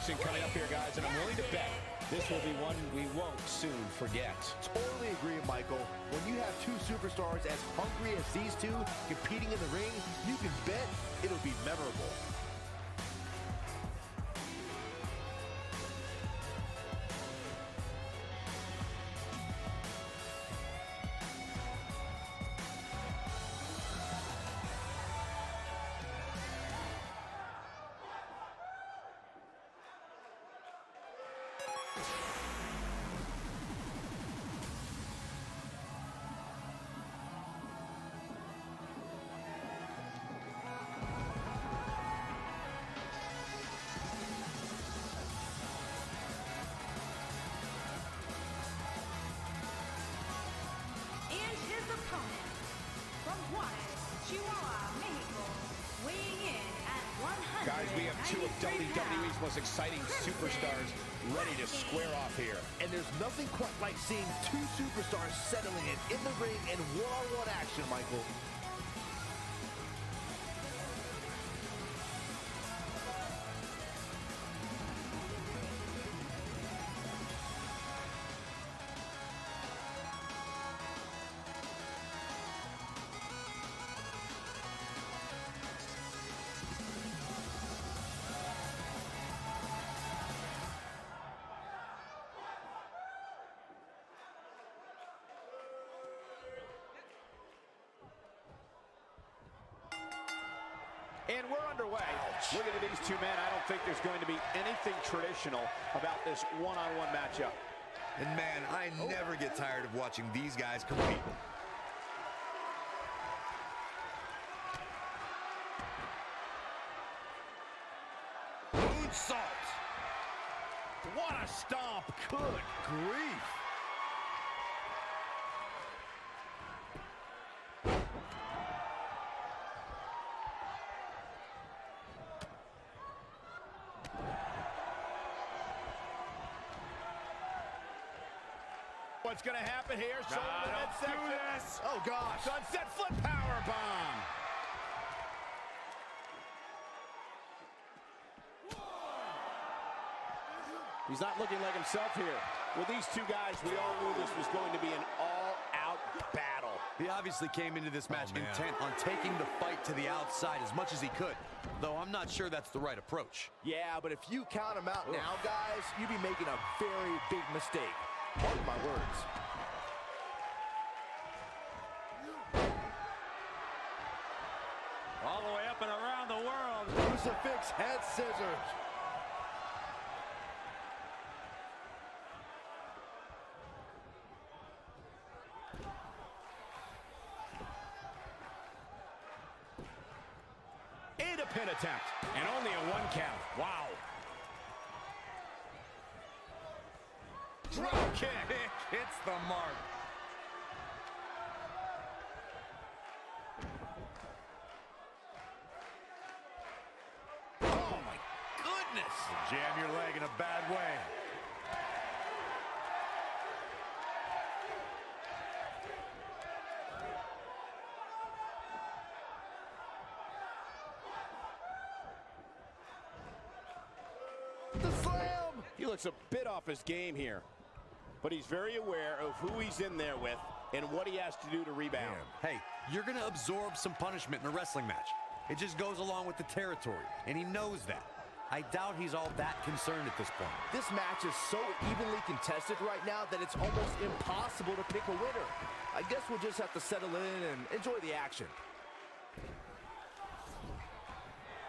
action coming up here, guys, and I'm willing to bet this will be one we won't soon forget. Totally agree, Michael. When you have two superstars as hungry as these two competing in the ring, you can bet it'll be memorable. Opponent from Juarez, Chihuahua, Mexico, weighing in at 100. Guys, we have two of WWE's most exciting superstars ready to square off here. And there's nothing quite like seeing two superstars settling it in the ring in one-on-one action, Michael. And we're underway. Looking at these two men, I don't think there's going to be anything traditional about this one-on-one matchup. And man, I never get tired of watching these guys compete. Moonsault! What a stomp! Good grief! What's going to happen here? Shoulder to midsection. Oh, gosh. Sunset flip power bomb. He's not looking like himself here. With these two guys, we all knew this was going to be an all-out battle. He obviously came into this match intent on taking the fight to the outside as much as he could, though I'm not sure that's the right approach. Yeah, but if you count him out now, guys, you'd be making a very big mistake. Pardon my words. All the way up and around the world. Crucifix head scissors. And a pin attempt. And only a one count. Wow. Drop kick. Hits the mark. Oh my goodness. Jam your leg in a bad way. The slam! He looks a bit off his game here, but he's very aware of who he's in there with and what he has to do to rebound. Hey, you're going to absorb some punishment in a wrestling match. It just goes along with the territory, and he knows that. I doubt he's all that concerned at this point. This match is so evenly contested right now that it's almost impossible to pick a winner. I guess we'll just have to settle in and enjoy the action.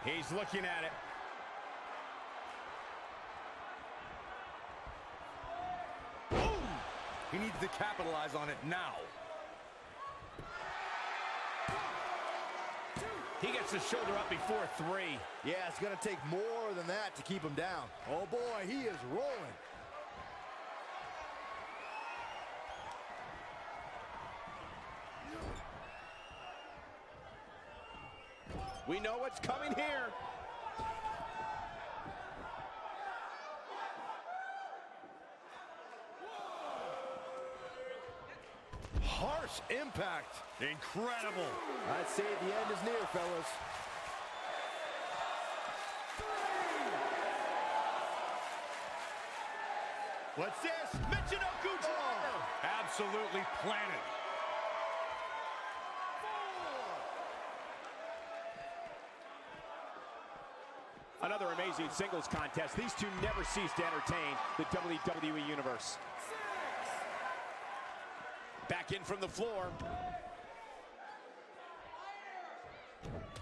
He's looking at it. He needs to capitalize on it now. He gets the shoulder up before three. Yeah, it's going to take more than that to keep him down. Oh boy, he is rolling. We know what's coming here. Harsh impact. Incredible. I'd say the end is near, fellas. What's this? Michinoku driver. Absolutely planted. Another amazing singles contest. These two never cease to entertain the WWE Universe. Back in from the floor.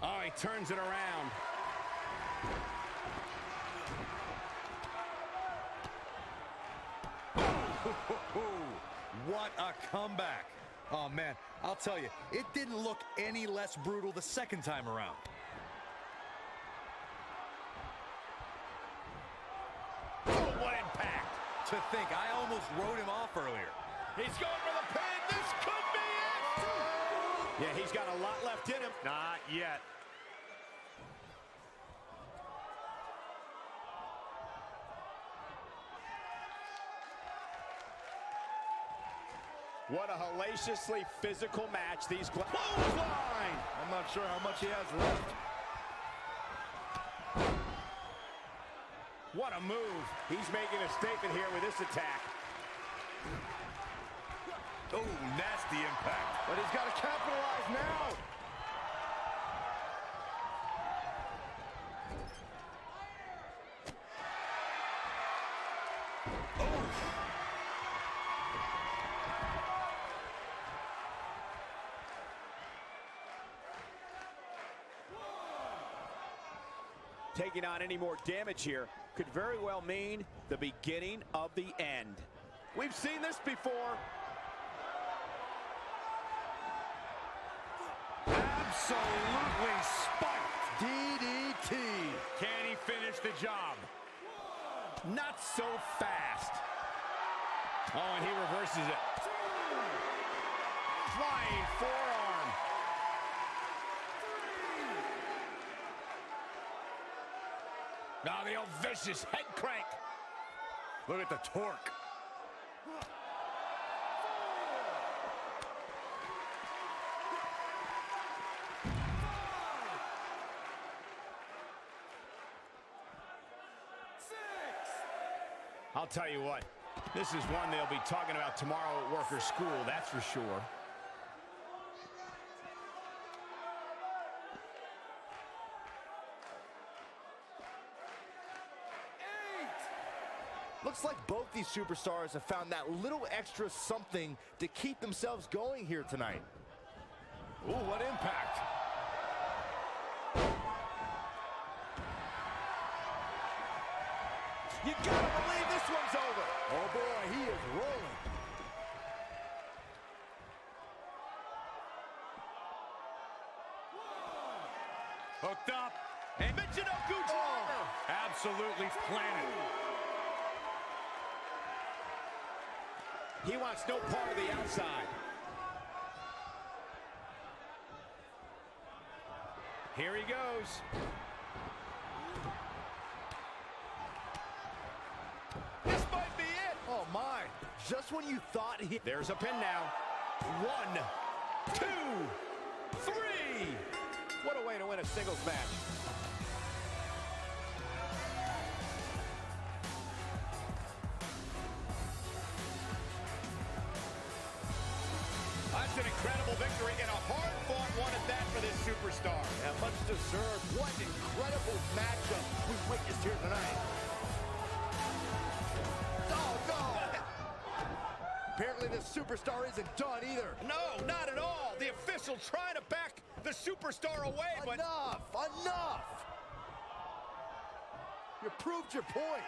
Oh, he turns it around. What a comeback. Oh, man, I'll tell you, it didn't look any less brutal the second time around. Oh, what impact. To think, I almost wrote him off earlier. He's going for the pin. This could be it. Yeah, he's got a lot left in him. Not yet. What a hellaciously physical match. These clothesline. I'm not sure how much he has left. What a move. He's making a statement here with this attack. Oh, nasty impact. But he's got to capitalize now. Taking on any more damage here could very well mean the beginning of the end. We've seen this before. Absolutely spiked. DDT. Can he finish the job? Not so fast. Oh, and he reverses it. Flying forearm. Now the old vicious head crank. Look at the torque. I'll tell you what, this is one they'll be talking about tomorrow at work or school, that's for sure. Looks like both these superstars have found that little extra something to keep themselves going here tonight. Ooh, what impact. You gotta believe this one's over. Oh boy, he is rolling. Hooked up. And Michinoku driver. Absolutely planted. He wants no part of the outside. Here he goes. This might be it. Oh my, just when you thought he... There's a pin now. 1, 2, 3. What a way to win a singles match. That's an incredible victory and a hard-fought one at that for this superstar. And much deserved. What an incredible matchup we've witnessed here tonight. Oh, no! Apparently this superstar isn't done either. No, not at all. The official trying to back the superstar away, but... Enough! Enough! You proved your point.